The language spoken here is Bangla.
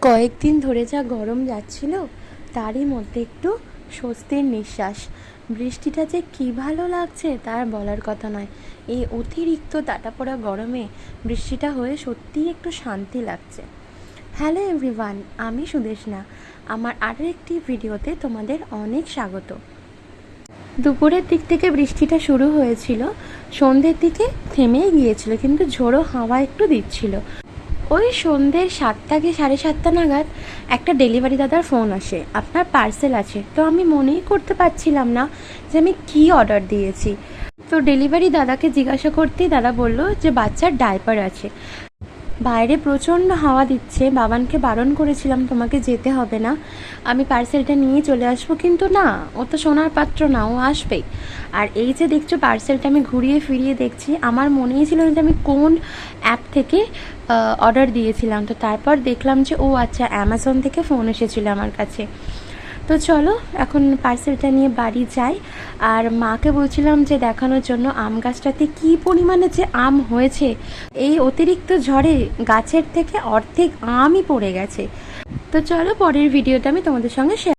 কয়েকদিন ধরে যা গরম যাচ্ছিল তারই মধ্যে একটু স্বস্তির নিঃশ্বাস। বৃষ্টিটা যে কী ভালো লাগছে তার বলার কথা নয়। এই অতিরিক্ত টাটাপোড়া গরমে বৃষ্টিটা হয়ে সত্যিই একটু শান্তি লাগছে। হ্যালো এভরিওয়ান, আমি সুদেশনা। আমার আরও একটি ভিডিওতে তোমাদের অনেক স্বাগত। দুপুরের দিক থেকে বৃষ্টিটা শুরু হয়েছিল, সন্ধ্যের দিকে থেমেই গিয়েছিল, কিন্তু ঝোড়ো হাওয়া একটু দিচ্ছিল। ওই সন্ধ্যে 7টা কি 7:30 নাগাদ একটা ডেলিভারি দাদার ফোন আসে, আপনার পার্সেল আছে। তো আমি মনেই করতে পারছিলাম না যে আমি কী অর্ডার দিয়েছি। তো ডেলিভারি দাদাকে জিজ্ঞাসা করতেই দাদা বলল যে বাচ্চার ডাইপার আছে। বাইরে প্রচণ্ড হাওয়া দিচ্ছে, বাবানকে বারণ করেছিলাম তোমাকে যেতে হবে না, আমি পার্সেলটা নিয়ে চলে আসবো, কিন্তু না, ও তো সোনার পাত্র না, ও আসবেই। আর এই যে দেখছো পার্সেলটা আমি ঘুরিয়ে ফিরিয়ে দেখছি, আমার মনেই ছিল না যে আমি কোন অ্যাপ থেকে অর্ডার দিয়েছিলাম। তো তারপর দেখলাম যে ও আচ্ছা, অ্যামাজন থেকে ফোন এসেছিলো আমার কাছে। তো চলো এখন পার্সেলটা নিয়ে বাড়ি যাই। আর মাকে বলছিলাম যে দেখানোর জন্য আম গাছটাতে কী পরিমাণে যে আম হয়েছে। এই অতিরিক্ত ঝড়ে গাছের থেকে অর্ধেক আমই পড়ে গেছে। তো চলো পরের ভিডিওটা আমি তোমাদের সঙ্গে শেয়ার